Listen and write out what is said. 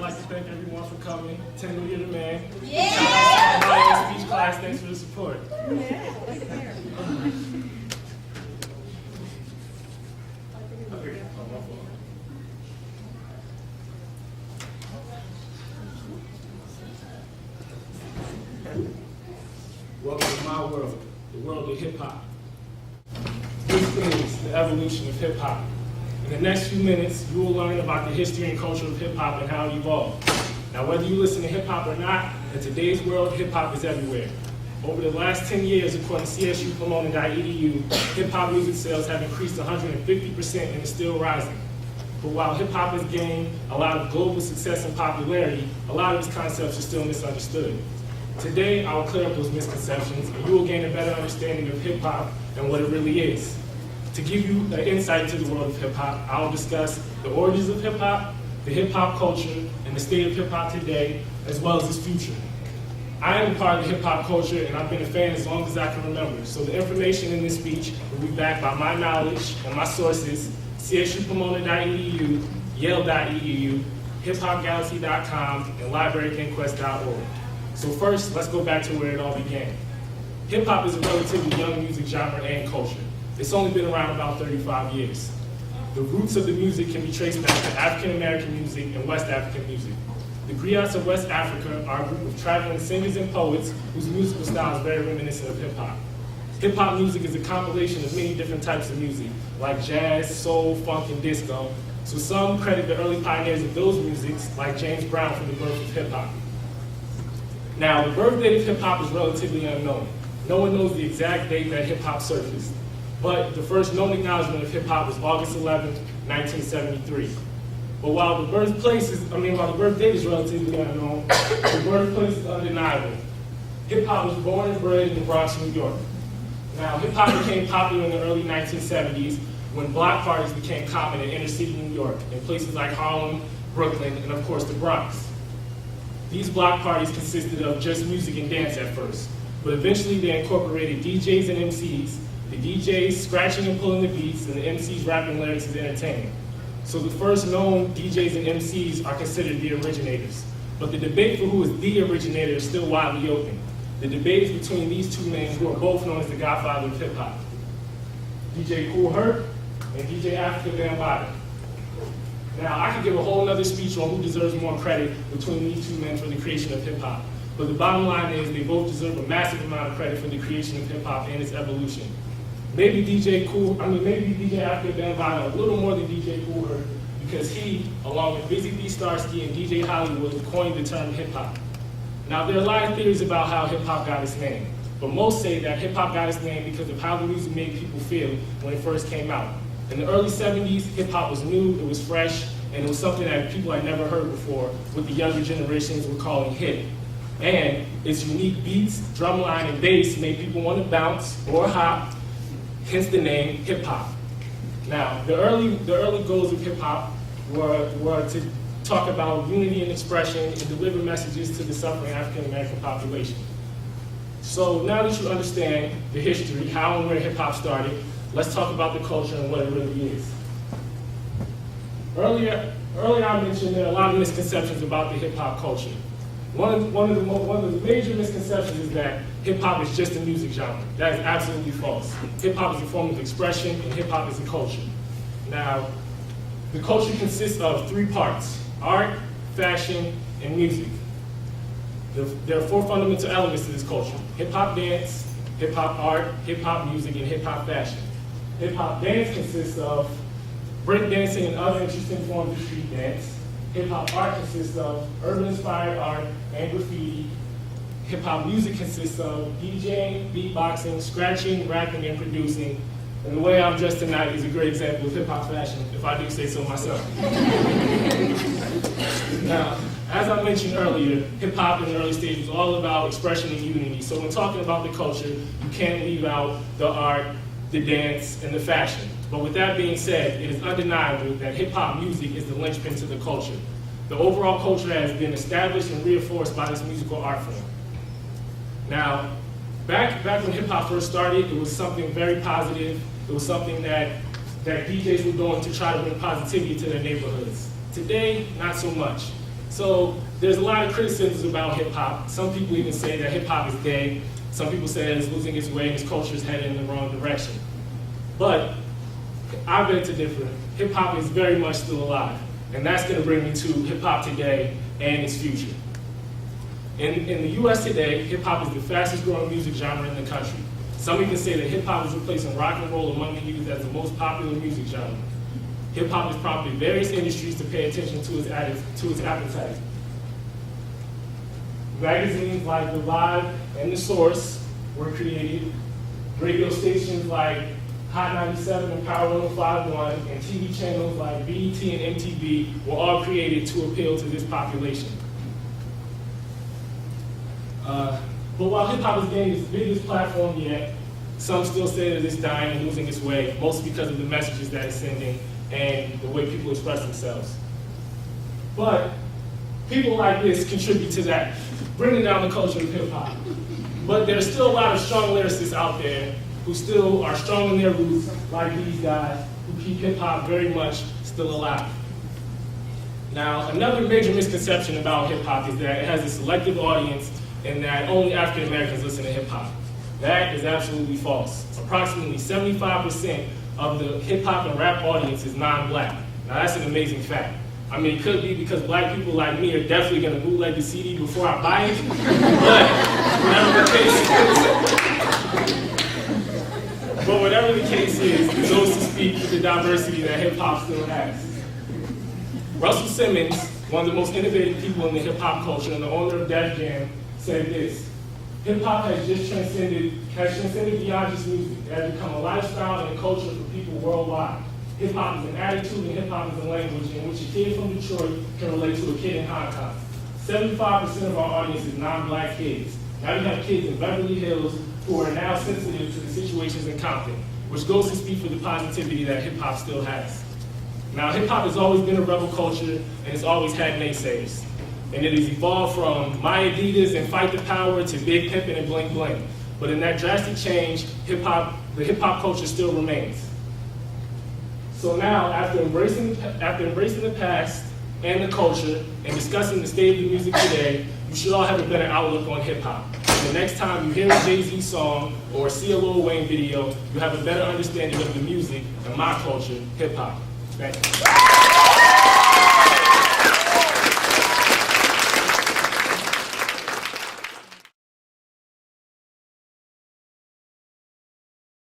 I'd like to thank everyone for coming. Kendall, you're the man. Yeah! Shout out to my speech class. Thanks for the support. Welcome to my world, the world of hip-hop. This is the evolution of hip-hop. In the next few minutes, you will learn about the history and culture of hip-hop and how it evolved. Now, whether you listen to hip-hop or not, in today's world, hip-hop is everywhere. Over the last 10 years, according to CSUpromoting.edu, hip-hop music sales have increased 150% and is still rising. But while hip-hop has gained a lot of global success and popularity, a lot of its concepts are still misunderstood. Today, I will clear up those misconceptions, and you will gain a better understanding of hip-hop and what it really is. To give you an insight into the world of hip-hop, I will discuss the origins of hip-hop, the hip-hop culture, and the state of hip-hop today, as well as its future. I am a part of the hip-hop culture, and I've been a fan as long as I can remember. So the information in this speech will be backed by my knowledge and my sources: CSUpromoting.edu, Yale.edu, hiphopgalaxy.com, and libraryinquest.org. So first, let's go back to where it all began. Hip-hop is a relatively young music genre and culture. It's only been around about 35 years. The roots of the music can be traced back to African American music and West African music. The griots of West Africa are a group of traveling singers and poets whose musical style is very reminiscent of hip-hop. Hip-hop music is a compilation of many different types of music, like jazz, soul, funk, and disco. So some credit the early pioneers of those musics, like James Brown, for the birth of hip-hop. Now, the birth date of hip-hop is relatively unknown. No one knows the exact date that hip-hop surfaced. But the first known acknowledgement of hip-hop was August 11th, 1973. But while the birth date is relatively unknown, the birthplace is undeniable. Hip-hop was born and bred in the Bronx, New York. Now, hip-hop became popular in the early 1970s when block parties became common in inner city New York, in places like Harlem, Brooklyn, and of course the Bronx. These block parties consisted of just music and dance at first, but eventually they incorporated DJs and MCs, the DJs scratching and pulling the beats, and the MCs rapping lyrics as entertainment. So the first known DJs and MCs are considered the originators. But the debate for who is the originator is still widely open. The debate is between these two men who are both known as the godfather of hip hop: DJ Kool Herc and DJ Africa Bambaataa. Now, I could give a whole other speech on who deserves more credit between these two men for the creation of hip hop. But the bottom line is they both deserve a massive amount of credit for the creation of hip hop and its evolution. Maybe DJ Africa Bambaataa a little more than DJ Kool Herc, because he, along with Busy B. Starsky and DJ Hollywood, coined the term hip hop. Now, there are a lot of theories about how hip hop got its name, but most say that hip hop got its name because of how the music made people feel when it first came out. In the early 70s, hip hop was new, it was fresh, and it was something that people had never heard before, what the younger generations were calling hip. And its unique beats, drumline, and bass made people want to bounce or hop, hence the name hip hop. Now, the early goals of hip hop were to talk about unity and expression and deliver messages to the suffering African American population. So now that you understand the history, how and where hip hop started, let's talk about the culture and what it really is. Earlier I mentioned there are a lot of misconceptions about the hip hop culture. One of the major misconceptions is that hip hop is just a music genre. That is absolutely false. Hip hop is a form of expression, and hip hop is a culture. Now, the culture consists of three parts: art, fashion, and music. There are four fundamental elements to this culture: hip hop dance, hip hop art, hip hop music, and hip hop fashion. Hip hop dance consists of breakdancing and other interesting forms of street dance. Hip hop art consists of urban-inspired art and graffiti. Hip hop music consists of DJing, beatboxing, scratching, rapping, and producing. And the way I'm dressed tonight is a great example of hip hop fashion, if I do say so myself. Now, as I mentioned earlier, hip hop in the early stage was all about expression and unity. So when talking about the culture, you can't leave out the art, the dance, and the fashion. But with that being said, it is undeniable that hip-hop music is the linchpin to the culture. The overall culture has been established and reinforced by this musical art form. Now, back when hip-hop first started, it was something very positive. It was something that DJs were doing to try to bring positivity to their neighborhoods. Today, not so much. So there's a lot of criticisms about hip hop. Some people even say that hip hop is dead. Some people say that it's losing its way and its culture is headed in the wrong direction. But I beg to differ. Hip hop is very much still alive. And that's going to bring me to hip hop today and its future. In the US today, hip hop is the fastest growing music genre in the country. Some even say that hip hop is replacing rock and roll among the youth as the most popular music genre. Hip hop is prompting various industries to pay attention to its appetite. Magazines like The Vibe and The Source were created. Radio stations like Hot 97 and Power 105.1 and TV channels like BET and MTV were all created to appeal to this population. But while hip hop is gaining its biggest platform yet, some still say that it's dying and losing its way, mostly because of the messages that it's sending and the way people express themselves. But people like this contribute to that, bringing down the culture of hip hop. But there's still a lot of strong lyricists out there who still are strong in their roots, like these guys, who keep hip hop very much still alive. Now, another major misconception about hip hop is that it has a selective audience and that only African Americans listen to hip hop. That is absolutely false. Approximately 75% of the hip hop and rap audience is non-black. Now that's an amazing fact. I mean, it could be because black people like me are definitely going to bootleg the CD before I buy it, but whatever the case is, it goes to speak to the diversity that hip hop still has. Russell Simmons, one of the most innovative people in the hip hop culture and the owner of Def Jam, said this: hip hop has transcended beyond just music. It has become a lifestyle and a culture for people worldwide. Hip hop is an attitude and hip hop is a language in which a kid from Detroit can relate to a kid in Hong Kong. 75% of our audience is non-black kids. Now you have kids in Beverly Hills who are now sensitive to the situations in Compton, which goes to speak for the positivity that hip hop still has. Now hip hop has always been a rebel culture and it's always had naysayers. And it has evolved from My Adidas and Fight the Power to Big Pimpin' and Bling Bling. But in that drastic change, the hip hop culture still remains. So now, after embracing the past and the culture and discussing the state of the music today, you should all have a better outlook on hip hop. The next time you hear a Jay-Z song or see a Lil Wayne video, you have a better understanding of the music and my culture, hip hop. Thank you.